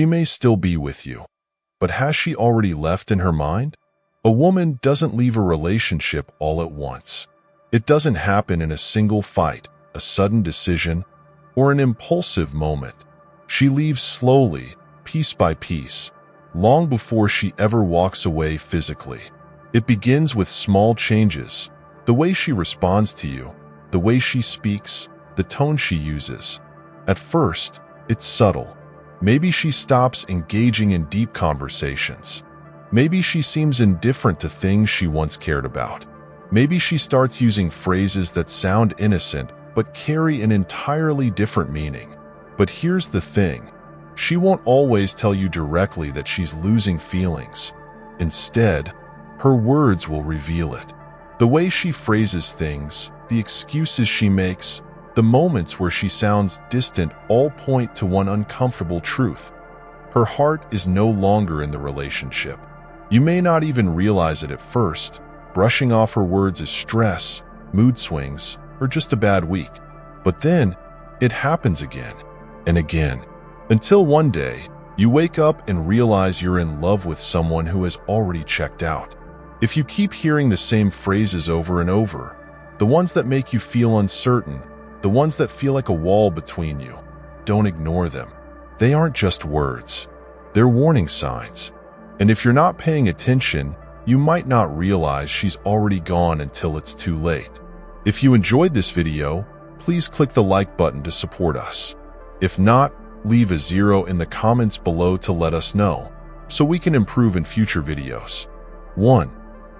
She may still be with you, but has she already left in her mind? A woman doesn't leave a relationship all at once. It doesn't happen in a single fight, a sudden decision, or an impulsive moment. She leaves slowly, piece by piece, long before she ever walks away physically. It begins with small changes, the way she responds to you, the way she speaks, the tone she uses. At first, it's subtle. Maybe she stops engaging in deep conversations. Maybe she seems indifferent to things she once cared about. Maybe she starts using phrases that sound innocent but carry an entirely different meaning. But here's the thing. She won't always tell you directly that she's losing feelings. Instead, her words will reveal it. The way she phrases things, the excuses she makes, the moments where she sounds distant all point to one uncomfortable truth. Her heart is no longer in the relationship. You may not even realize it at first, brushing off her words as stress, mood swings, or just a bad week. But then, it happens again and again, until one day, you wake up and realize you're in love with someone who has already checked out. If you keep hearing the same phrases over and over, the ones that make you feel uncertain, the ones that feel like a wall between you, don't ignore them. They aren't just words. They're warning signs. And if you're not paying attention, you might not realize she's already gone until it's too late. If you enjoyed this video, please click the like button to support us. If not, leave a 0 in the comments below to let us know, so we can improve in future videos. 1.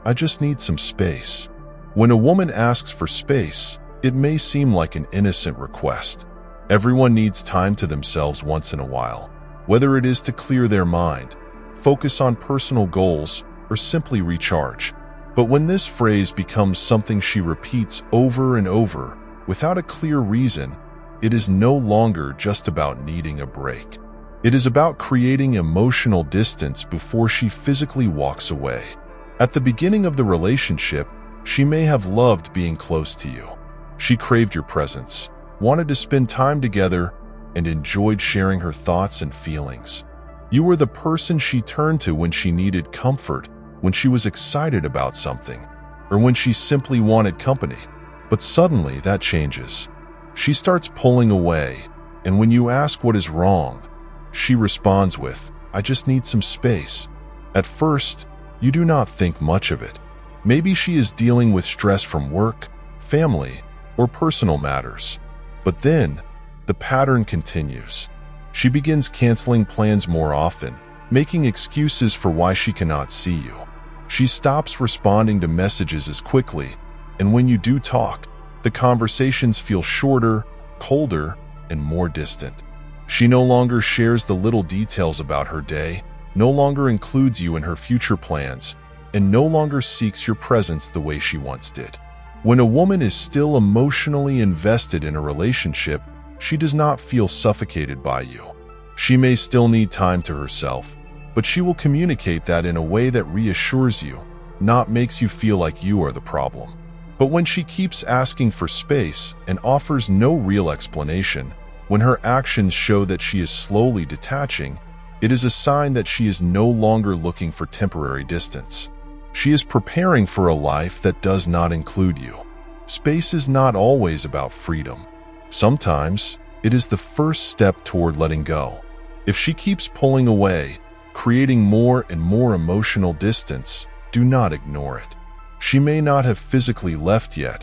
I just need some space. When a woman asks for space, it may seem like an innocent request. Everyone needs time to themselves once in a while, whether it is to clear their mind, focus on personal goals, or simply recharge. But when this phrase becomes something she repeats over and over, without a clear reason, it is no longer just about needing a break. It is about creating emotional distance before she physically walks away. At the beginning of the relationship, she may have loved being close to you. She craved your presence, wanted to spend time together, and enjoyed sharing her thoughts and feelings. You were the person she turned to when she needed comfort, when she was excited about something, or when she simply wanted company. But suddenly that changes. She starts pulling away, and when you ask what is wrong, she responds with, "I just need some space." At first, you do not think much of it. Maybe she is dealing with stress from work, family, or personal matters. But then, the pattern continues. She begins canceling plans more often, making excuses for why she cannot see you. She stops responding to messages as quickly, and when you do talk, the conversations feel shorter, colder, and more distant. She no longer shares the little details about her day, no longer includes you in her future plans, and no longer seeks your presence the way she once did. When a woman is still emotionally invested in a relationship, she does not feel suffocated by you. She may still need time to herself, but she will communicate that in a way that reassures you, not makes you feel like you are the problem. But when she keeps asking for space and offers no real explanation, when her actions show that she is slowly detaching, it is a sign that she is no longer looking for temporary distance. She is preparing for a life that does not include you. Space is not always about freedom. Sometimes, it is the first step toward letting go. If she keeps pulling away, creating more and more emotional distance, do not ignore it. She may not have physically left yet,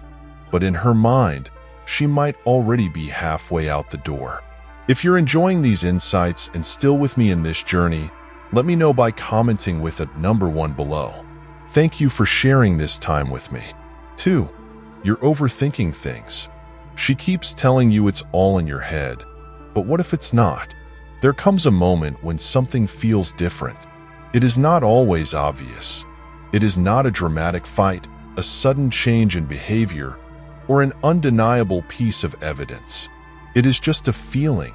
but in her mind, she might already be halfway out the door. If you're enjoying these insights and still with me in this journey, let me know by commenting with a number 1 below. Thank you for sharing this time with me. 2. You're overthinking things. She keeps telling you it's all in your head, but what if it's not? There comes a moment when something feels different. It is not always obvious. It is not a dramatic fight, a sudden change in behavior, or an undeniable piece of evidence. It is just a feeling,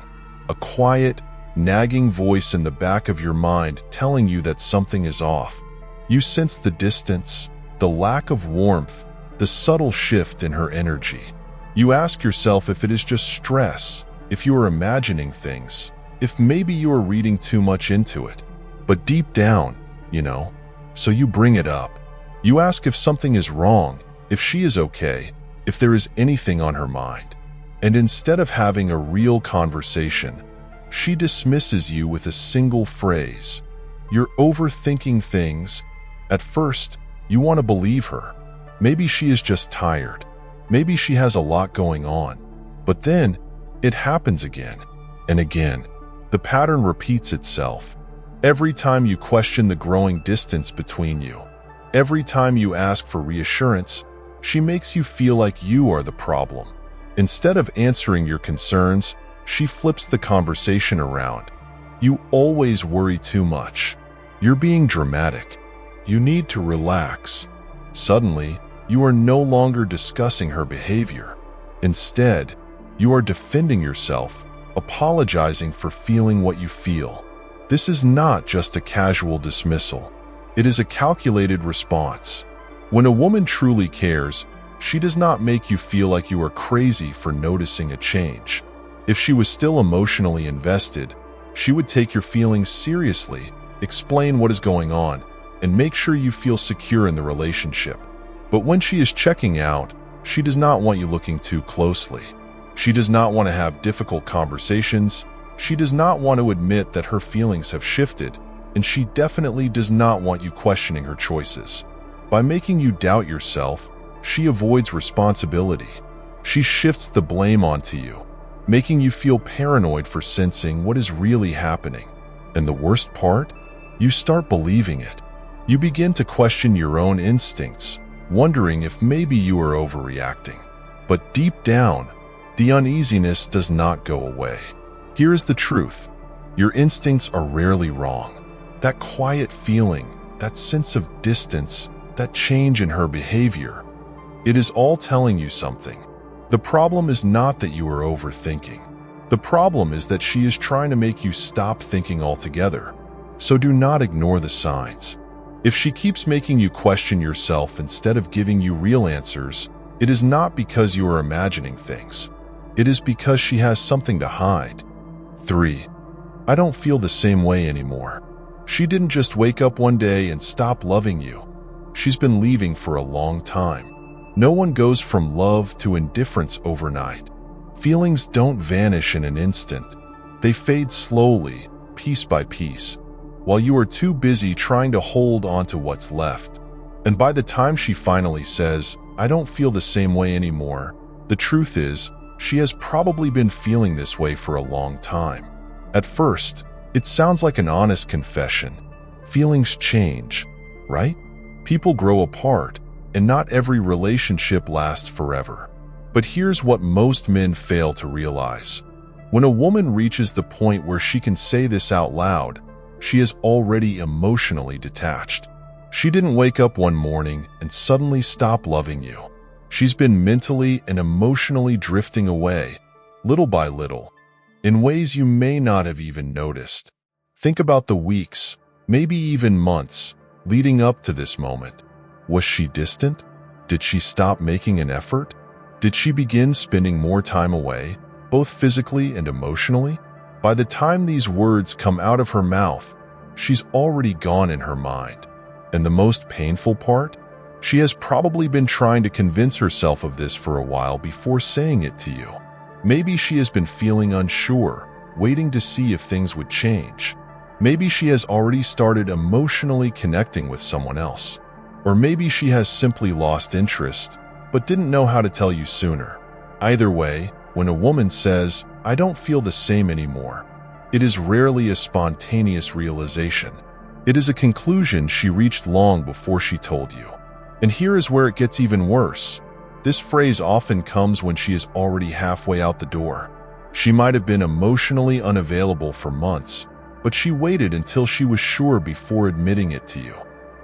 a quiet, nagging voice in the back of your mind telling you that something is off. You sense the distance, the lack of warmth, the subtle shift in her energy. You ask yourself if it is just stress, if you are imagining things, if maybe you are reading too much into it. But deep down, so you bring it up. You ask if something is wrong, if she is okay, if there is anything on her mind. And instead of having a real conversation, she dismisses you with a single phrase. You're overthinking things. At first, you want to believe her. Maybe she is just tired. Maybe she has a lot going on. But then, it happens again and again. The pattern repeats itself. Every time you question the growing distance between you, every time you ask for reassurance, she makes you feel like you are the problem. Instead of answering your concerns, she flips the conversation around. You always worry too much. You're being dramatic. You need to relax. Suddenly, you are no longer discussing her behavior. Instead, you are defending yourself, apologizing for feeling what you feel. This is not just a casual dismissal. It is a calculated response. When a woman truly cares, she does not make you feel like you are crazy for noticing a change. If she was still emotionally invested, she would take your feelings seriously, explain what is going on, and make sure you feel secure in the relationship. But when she is checking out, she does not want you looking too closely. She does not want to have difficult conversations. She does not want to admit that her feelings have shifted, and she definitely does not want you questioning her choices. By making you doubt yourself, she avoids responsibility. She shifts the blame onto you, making you feel paranoid for sensing what is really happening. And the worst part? You start believing it. You begin to question your own instincts, wondering if maybe you are overreacting. But deep down, the uneasiness does not go away. Here is the truth. Your instincts are rarely wrong. That quiet feeling, that sense of distance, that change in her behavior, it is all telling you something. The problem is not that you are overthinking. The problem is that she is trying to make you stop thinking altogether. So do not ignore the signs. If she keeps making you question yourself instead of giving you real answers, it is not because you are imagining things. It is because she has something to hide. 3. I don't feel the same way anymore. She didn't just wake up one day and stop loving you. She's been leaving for a long time. No one goes from love to indifference overnight. Feelings don't vanish in an instant. They fade slowly, piece by piece, while you are too busy trying to hold on to what's left. And by the time she finally says, I don't feel the same way anymore, the truth is, she has probably been feeling this way for a long time. At first, it sounds like an honest confession. Feelings change, right? People grow apart, and not every relationship lasts forever. But here's what most men fail to realize. When a woman reaches the point where she can say this out loud, she is already emotionally detached. She didn't wake up one morning and suddenly stop loving you. She's been mentally and emotionally drifting away, little by little, in ways you may not have even noticed. Think about the weeks, maybe even months, leading up to this moment. Was she distant? Did she stop making an effort? Did she begin spending more time away, both physically and emotionally? By the time these words come out of her mouth, she's already gone in her mind. And the most painful part? She has probably been trying to convince herself of this for a while before saying it to you. Maybe she has been feeling unsure, waiting to see if things would change. Maybe she has already started emotionally connecting with someone else. Or maybe she has simply lost interest, but didn't know how to tell you sooner. Either way, when a woman says, I don't feel the same anymore, it is rarely a spontaneous realization. It is a conclusion she reached long before she told you. And here is where it gets even worse. This phrase often comes when she is already halfway out the door. She might have been emotionally unavailable for months, but she waited until she was sure before admitting it to you.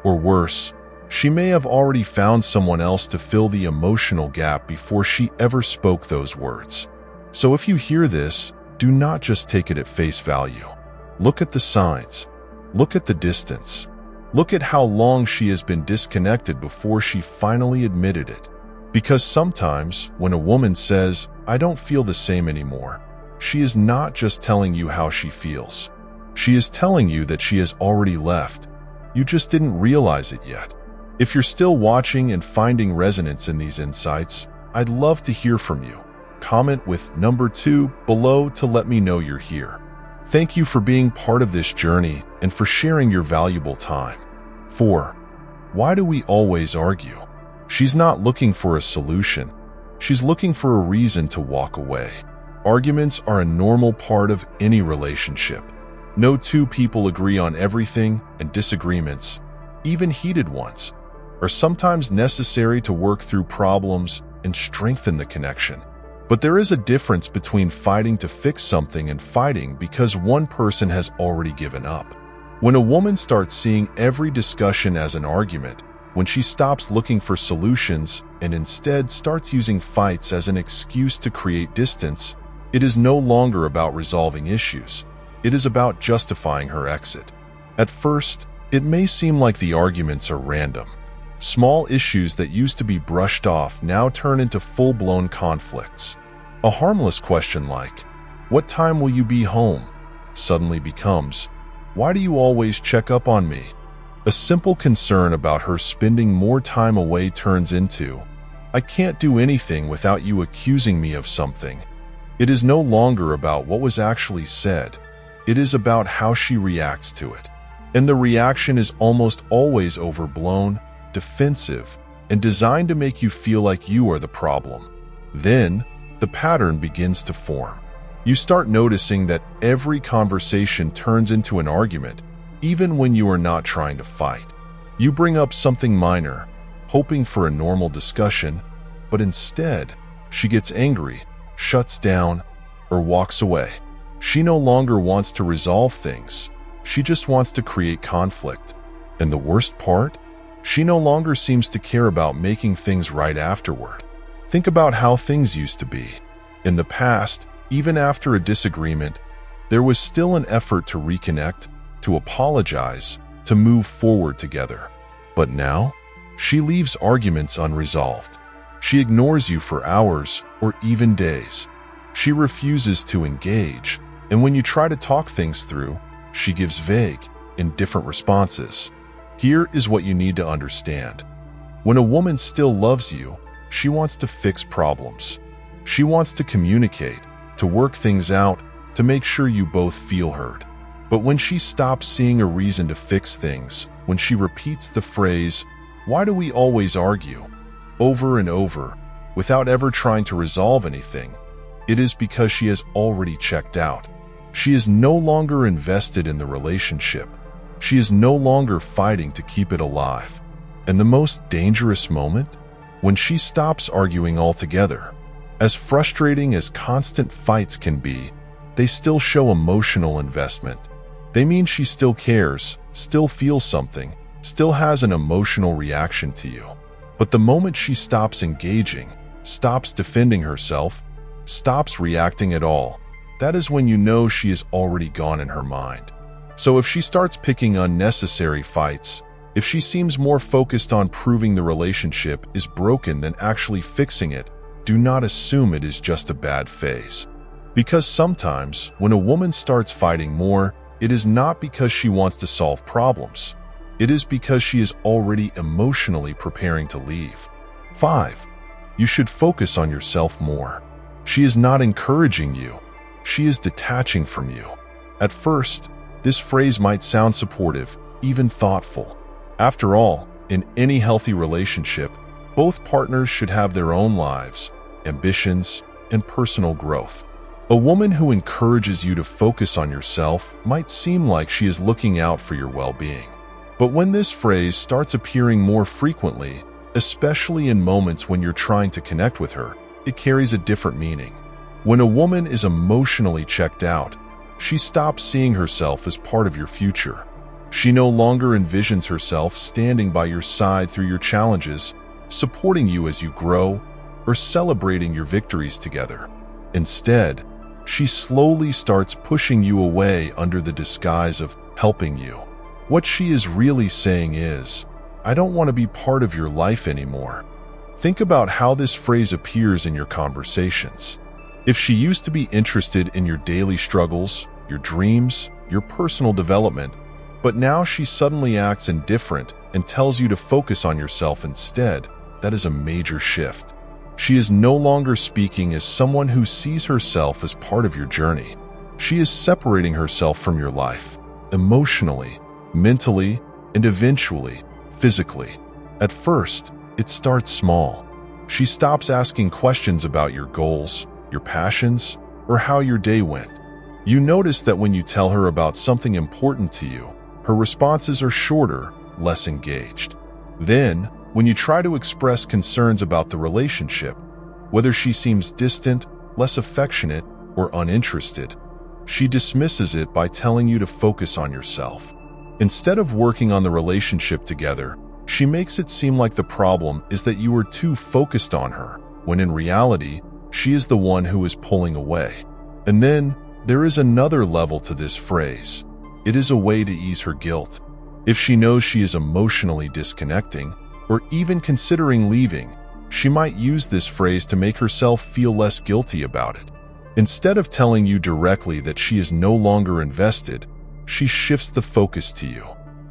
Or worse, she may have already found someone else to fill the emotional gap before she ever spoke those words. So if you hear this, do not just take it at face value. Look at the signs. Look at the distance. Look at how long she has been disconnected before she finally admitted it. Because sometimes, when a woman says, I don't feel the same anymore, she is not just telling you how she feels. She is telling you that she has already left. You just didn't realize it yet. If you're still watching and finding resonance in these insights, I'd love to hear from you. Comment with number 2 below to let me know you're here. Thank you for being part of this journey and for sharing your valuable time. 4. Why do we always argue? She's not looking for a solution. She's looking for a reason to walk away. Arguments are a normal part of any relationship. No two people agree on everything, and disagreements, even heated ones, are sometimes necessary to work through problems and strengthen the connection. But there is a difference between fighting to fix something and fighting because one person has already given up. When a woman starts seeing every discussion as an argument, when she stops looking for solutions and instead starts using fights as an excuse to create distance, it is no longer about resolving issues. It is about justifying her exit. At first, it may seem like the arguments are random. Small issues that used to be brushed off now turn into full-blown conflicts. A harmless question like, "What time will you be home?" suddenly becomes, "Why do you always check up on me?" A simple concern about her spending more time away turns into, "I can't do anything without you accusing me of something." It is no longer about what was actually said. It is about how she reacts to it. And the reaction is almost always overblown, defensive, and designed to make you feel like you are the problem. Then, the pattern begins to form. You start noticing that every conversation turns into an argument, even when you are not trying to fight. You bring up something minor, hoping for a normal discussion, but instead, she gets angry, shuts down, or walks away. She no longer wants to resolve things. She just wants to create conflict. And the worst part? She no longer seems to care about making things right afterward. Think about how things used to be. In the past, even after a disagreement, there was still an effort to reconnect, to apologize, to move forward together. But now, she leaves arguments unresolved. She ignores you for hours or even days. She refuses to engage, and when you try to talk things through, she gives vague, indifferent responses. Here is what you need to understand. When a woman still loves you, she wants to fix problems. She wants to communicate, to work things out, to make sure you both feel heard. But when she stops seeing a reason to fix things, when she repeats the phrase, "Why do we always argue?" over and over, without ever trying to resolve anything, it is because she has already checked out. She is no longer invested in the relationship. She is no longer fighting to keep it alive. And the most dangerous moment? When she stops arguing altogether. As frustrating as constant fights can be, they still show emotional investment. They mean she still cares, still feels something, still has an emotional reaction to you. But the moment she stops engaging, stops defending herself, stops reacting at all, that is when you know she is already gone in her mind. So if she starts picking unnecessary fights, if she seems more focused on proving the relationship is broken than actually fixing it, do not assume it is just a bad phase. Because sometimes, when a woman starts fighting more, it is not because she wants to solve problems. It is because she is already emotionally preparing to leave. 5. You should focus on yourself more. She is not encouraging you. She is detaching from you. At first, this phrase might sound supportive, even thoughtful. After all, in any healthy relationship, both partners should have their own lives, ambitions, and personal growth. A woman who encourages you to focus on yourself might seem like she is looking out for your well-being. But when this phrase starts appearing more frequently, especially in moments when you're trying to connect with her, it carries a different meaning. When a woman is emotionally checked out, she stops seeing herself as part of your future. She no longer envisions herself standing by your side through your challenges, supporting you as you grow, or celebrating your victories together. Instead, she slowly starts pushing you away under the disguise of helping you. What she is really saying is, "I don't want to be part of your life anymore." Think about how this phrase appears in your conversations. If she used to be interested in your daily struggles, your dreams, your personal development, but now she suddenly acts indifferent and tells you to focus on yourself instead, that is a major shift. She is no longer speaking as someone who sees herself as part of your journey. She is separating herself from your life, emotionally, mentally, and eventually, physically. At first, it starts small. She stops asking questions about your goals, your passions, or how your day went. You notice that when you tell her about something important to you, her responses are shorter, less engaged. Then, when you try to express concerns about the relationship, whether she seems distant, less affectionate, or uninterested, she dismisses it by telling you to focus on yourself. Instead of working on the relationship together, she makes it seem like the problem is that you are too focused on her, when in reality, she is the one who is pulling away. And then, there is another level to this phrase. It is a way to ease her guilt. If she knows she is emotionally disconnecting, or even considering leaving, she might use this phrase to make herself feel less guilty about it. Instead of telling you directly that she is no longer invested, she shifts the focus to you.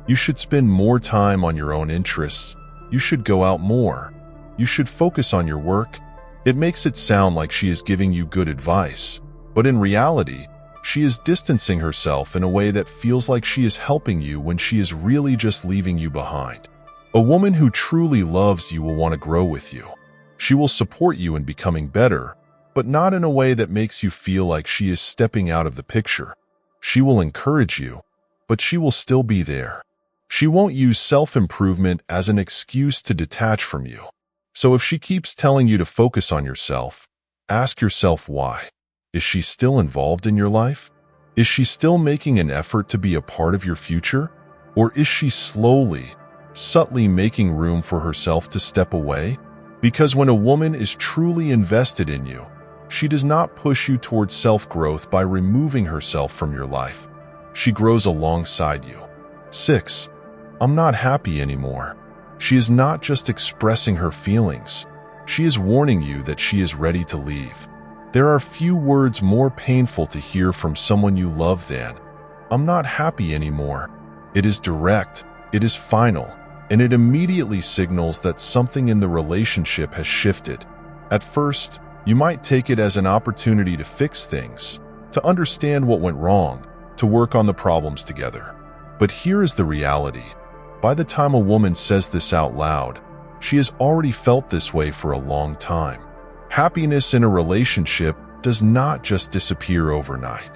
You should spend more time on your own interests. You should go out more. You should focus on your work. It makes it sound like she is giving you good advice, but in reality, she is distancing herself in a way that feels like she is helping you when she is really just leaving you behind. A woman who truly loves you will want to grow with you. She will support you in becoming better, but not in a way that makes you feel like she is stepping out of the picture. She will encourage you, but she will still be there. She won't use self-improvement as an excuse to detach from you. So if she keeps telling you to focus on yourself, ask yourself why. Is she still involved in your life? Is she still making an effort to be a part of your future? Or is she slowly, subtly making room for herself to step away? Because when a woman is truly invested in you, she does not push you towards self-growth by removing herself from your life. She grows alongside you. 6. I'm not happy anymore. She is not just expressing her feelings. She is warning you that she is ready to leave. There are few words more painful to hear from someone you love than, "I'm not happy anymore." It is direct, it is final, and it immediately signals that something in the relationship has shifted. At first, you might take it as an opportunity to fix things, to understand what went wrong, to work on the problems together. But here is the reality. By the time a woman says this out loud, she has already felt this way for a long time. Happiness in a relationship does not just disappear overnight.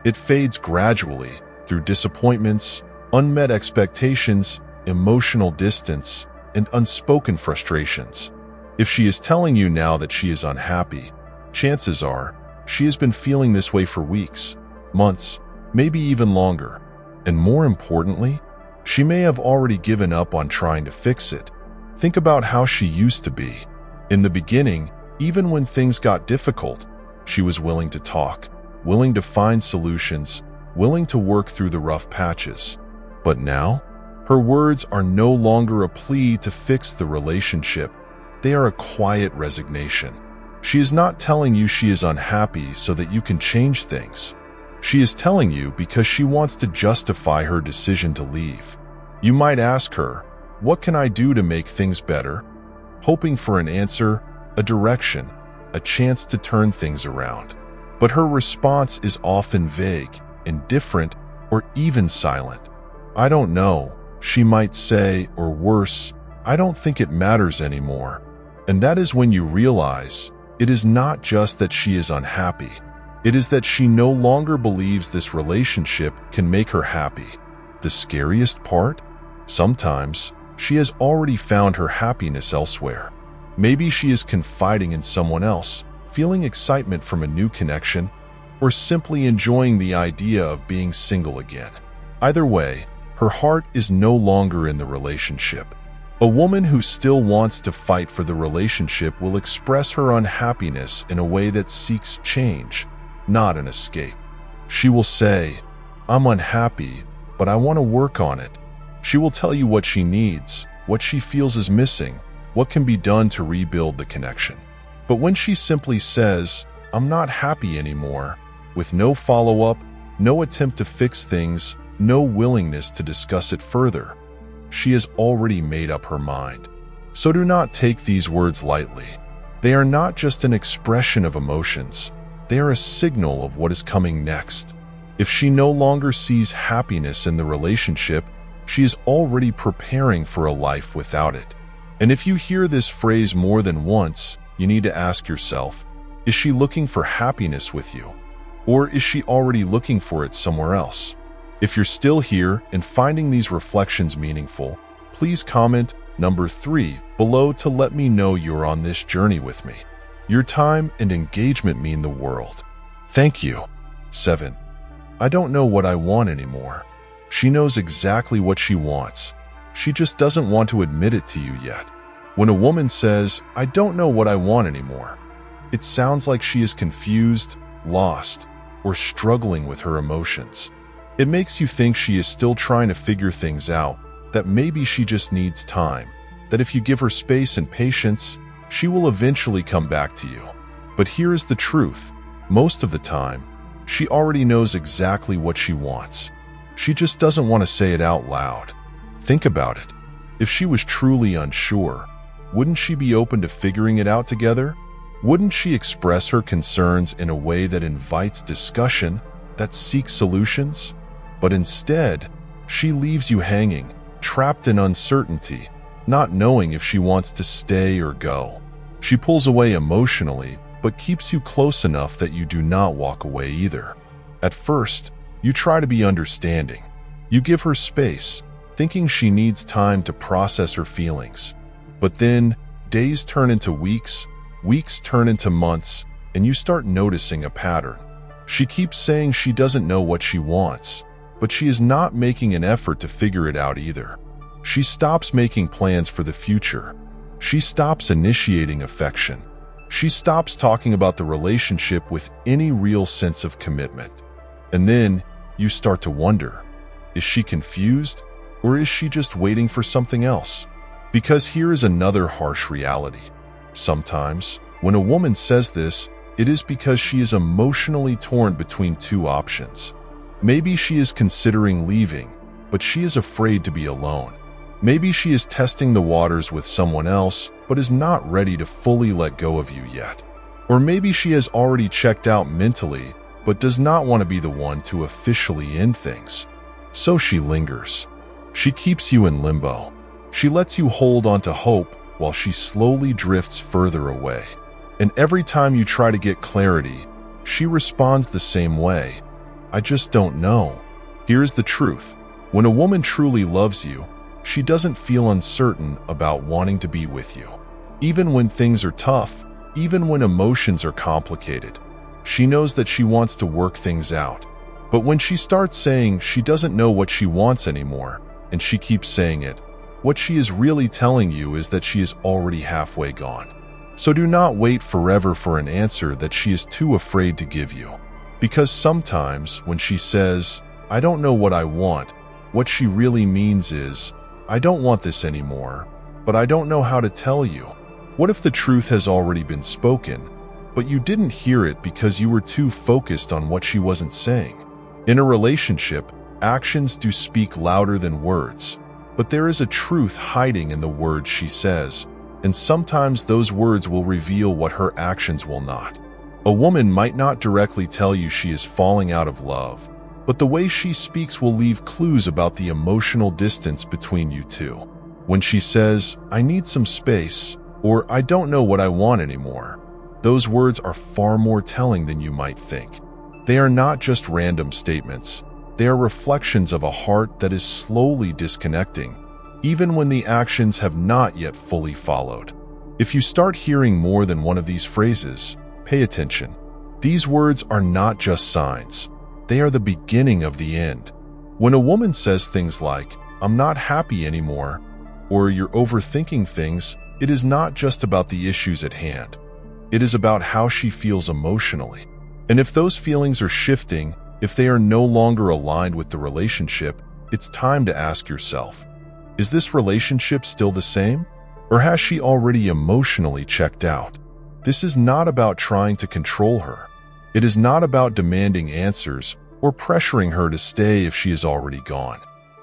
It fades gradually through disappointments, unmet expectations, emotional distance, and unspoken frustrations. If she is telling you now that she is unhappy, chances are she has been feeling this way for weeks, months, maybe even longer. And more importantly, she may have already given up on trying to fix it. Think about how she used to be. In the beginning, even when things got difficult, she was willing to talk, willing to find solutions, willing to work through the rough patches. But now, her words are no longer a plea to fix the relationship. They are a quiet resignation. She is not telling you she is unhappy so that you can change things. She is telling you because she wants to justify her decision to leave. You might ask her, "What can I do to make things better?" hoping for an answer, a direction, a chance to turn things around. But her response is often vague, indifferent, or even silent. "I don't know," she might say, or worse, "I don't think it matters anymore." And that is when you realize it is not just that she is unhappy. It is that she no longer believes this relationship can make her happy. The scariest part? Sometimes she has already found her happiness elsewhere. Maybe she is confiding in someone else, feeling excitement from a new connection, or simply enjoying the idea of being single again. Either way, her heart is no longer in the relationship. A woman who still wants to fight for the relationship will express her unhappiness in a way that seeks change, not an escape. She will say, "I'm unhappy, but I want to work on it." She will tell you what she needs, what she feels is missing, what can be done to rebuild the connection. But when she simply says, I'm not happy anymore, with no follow-up, no attempt to fix things, no willingness to discuss it further, she has already made up her mind. So do not take these words lightly. They are not just an expression of emotions. They are a signal of what is coming next. If she no longer sees happiness in the relationship, she is already preparing for a life without it. And if you hear this phrase more than once, you need to ask yourself, is she looking for happiness with you? Or is she already looking for it somewhere else? If you're still here and finding these reflections meaningful, please comment number 3 below to let me know you're on this journey with me. Your time and engagement mean the world. Thank you. 7. I don't know what I want anymore. She knows exactly what she wants. She just doesn't want to admit it to you yet. When a woman says, I don't know what I want anymore, it sounds like she is confused, lost, or struggling with her emotions. It makes you think she is still trying to figure things out, that maybe she just needs time, that if you give her space and patience, she will eventually come back to you. But here is the truth. Most of the time, she already knows exactly what she wants. She just doesn't want to say it out loud. Think about it. If she was truly unsure, wouldn't she be open to figuring it out together? Wouldn't she express her concerns in a way that invites discussion, that seeks solutions? But instead, she leaves you hanging, trapped in uncertainty, not knowing if she wants to stay or go. She pulls away emotionally, but keeps you close enough that you do not walk away either. At first, you try to be understanding. You give her space, thinking she needs time to process her feelings. But then, days turn into weeks, weeks turn into months, and you start noticing a pattern. She keeps saying she doesn't know what she wants, but she is not making an effort to figure it out either. She stops making plans for the future. She stops initiating affection. She stops talking about the relationship with any real sense of commitment. And then you start to wonder, is she confused, or is she just waiting for something else? Because here is another harsh reality. Sometimes, when a woman says this, it is because she is emotionally torn between two options. Maybe she is considering leaving, but she is afraid to be alone. Maybe she is testing the waters with someone else, but is not ready to fully let go of you yet. Or maybe she has already checked out mentally, but does not want to be the one to officially end things. So she lingers. She keeps you in limbo. She lets you hold on to hope while she slowly drifts further away. And every time you try to get clarity, she responds the same way. I just don't know. Here's the truth. When a woman truly loves you, she doesn't feel uncertain about wanting to be with you. Even when things are tough, even when emotions are complicated, she knows that she wants to work things out. But when she starts saying she doesn't know what she wants anymore, and she keeps saying it, what she is really telling you is that she is already halfway gone. So do not wait forever for an answer that she is too afraid to give you. Because sometimes when she says, I don't know what I want, what she really means is, I don't want this anymore, but I don't know how to tell you. What if the truth has already been spoken, but you didn't hear it because you were too focused on what she wasn't saying? In a relationship, actions do speak louder than words, but there is a truth hiding in the words she says, and sometimes those words will reveal what her actions will not. A woman might not directly tell you she is falling out of love, but the way she speaks will leave clues about the emotional distance between you two. When she says, I need some space, or I don't know what I want anymore, those words are far more telling than you might think. They are not just random statements. They are reflections of a heart that is slowly disconnecting, even when the actions have not yet fully followed. If you start hearing more than one of these phrases, pay attention. These words are not just signs. They are the beginning of the end. When a woman says things like, I'm not happy anymore, or you're overthinking things, it is not just about the issues at hand. It is about how she feels emotionally. And if those feelings are shifting, if they are no longer aligned with the relationship, it's time to ask yourself, is this relationship still the same? Or has she already emotionally checked out? This is not about trying to control her. It is not about demanding answers or pressuring her to stay if she is already gone.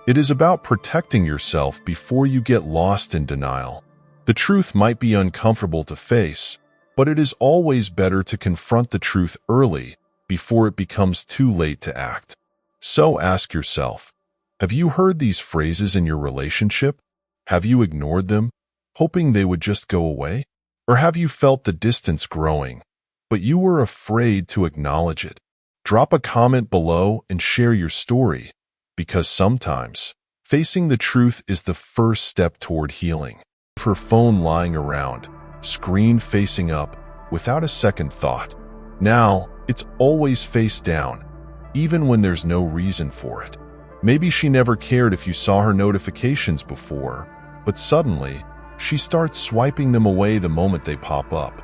It is about protecting yourself before you get lost in denial. The truth might be uncomfortable to face, but it is always better to confront the truth early before it becomes too late to act. So ask yourself, have you heard these phrases in your relationship? Have you ignored them, hoping they would just go away? Or have you felt the distance growing, but you were afraid to acknowledge it? Drop a comment below and share your story, because sometimes facing the truth is the first step toward healing. Her phone lying around, screen facing up, without a second thought. Now, it's always face down, even when there's no reason for it. Maybe she never cared if you saw her notifications before, but suddenly, she starts swiping them away the moment they pop up.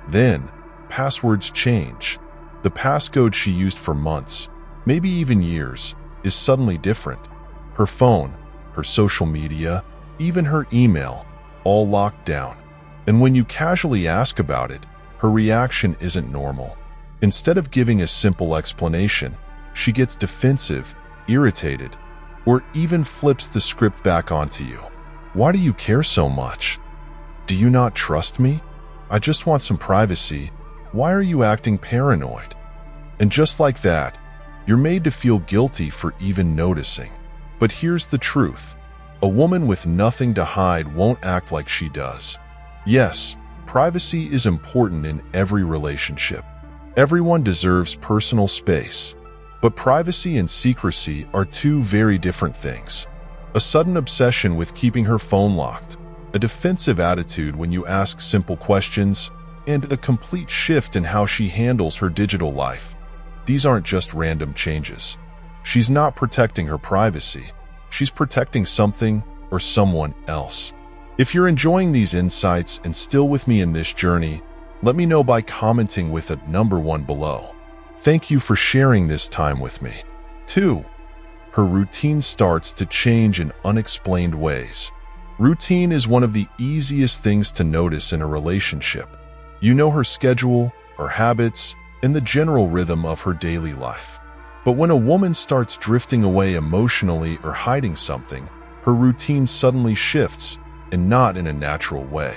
Then, passwords change. The passcode she used for months, maybe even years, is suddenly different. Her phone, her social media, even her email, all locked down. And when you casually ask about it, her reaction isn't normal. Instead of giving a simple explanation, she gets defensive, irritated, or even flips the script back onto you. Why do you care so much? Do you not trust me? I just want some privacy. Why are you acting paranoid? And just like that, you're made to feel guilty for even noticing. But here's the truth. A woman with nothing to hide won't act like she does. Yes, privacy is important in every relationship. Everyone deserves personal space. But privacy and secrecy are two very different things. A sudden obsession with keeping her phone locked, a defensive attitude when you ask simple questions, and a complete shift in how she handles her digital life. These aren't just random changes. She's not protecting her privacy. She's protecting something or someone else. If you're enjoying these insights and still with me in this journey, let me know by commenting with a number 1 below. Thank you for sharing this time with me. 2. Her routine starts to change in unexplained ways. Routine is one of the easiest things to notice in a relationship. You know her schedule, her habits, and the general rhythm of her daily life. But when a woman starts drifting away emotionally or hiding something, her routine suddenly shifts, and not in a natural way.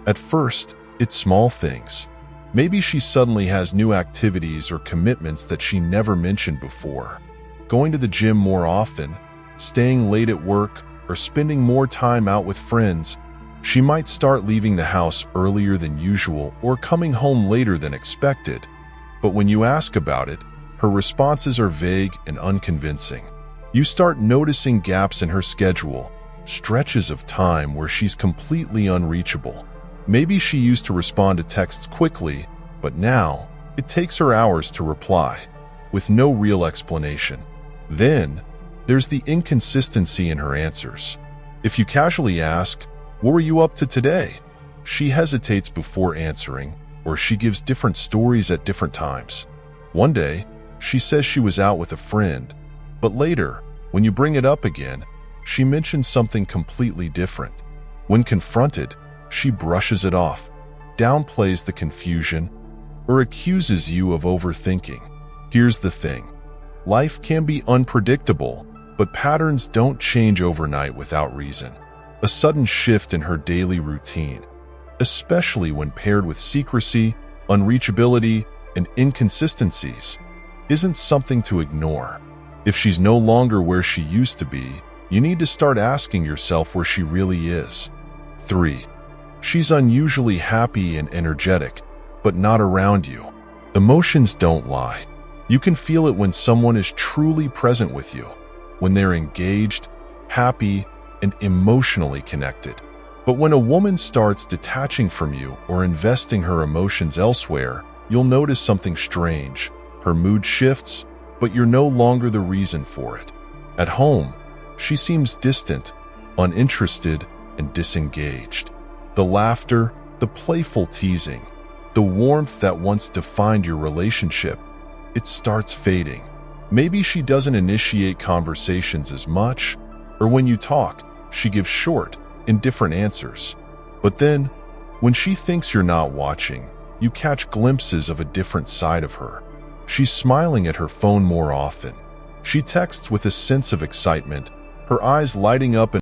At first, it's small things. Maybe she suddenly has new activities or commitments that she never mentioned before. Going to the gym more often, staying late at work, or spending more time out with friends. She might start leaving the house earlier than usual or coming home later than expected. But when you ask about it, her responses are vague and unconvincing. You start noticing gaps in her schedule, stretches of time where she's completely unreachable. Maybe she used to respond to texts quickly, but now it takes her hours to reply, with no real explanation. Then, there's the inconsistency in her answers. If you casually ask, "What were you up to today?" she hesitates before answering, or she gives different stories at different times. One day, she says she was out with a friend, but later, when you bring it up again, she mentions something completely different. When confronted, she brushes it off, downplays the confusion, or accuses you of overthinking. Here's the thing. Life can be unpredictable, but patterns don't change overnight without reason. A sudden shift in her daily routine, especially when paired with secrecy, unreachability, and inconsistencies, isn't something to ignore. If she's no longer where she used to be, you need to start asking yourself where she really is. 3. She's unusually happy and energetic, but not around you. Emotions don't lie. You can feel it when someone is truly present with you, when they're engaged, happy, and emotionally connected. But when a woman starts detaching from you or investing her emotions elsewhere, you'll notice something strange. Her mood shifts, but you're no longer the reason for it. At home, she seems distant, uninterested, and disengaged. The laughter, the playful teasing, the warmth that once defined your relationship, it starts fading. Maybe she doesn't initiate conversations as much, or when you talk, she gives short, indifferent answers. But then, when she thinks you're not watching, you catch glimpses of a different side of her. She's smiling at her phone more often. She texts with a sense of excitement, her eyes lighting up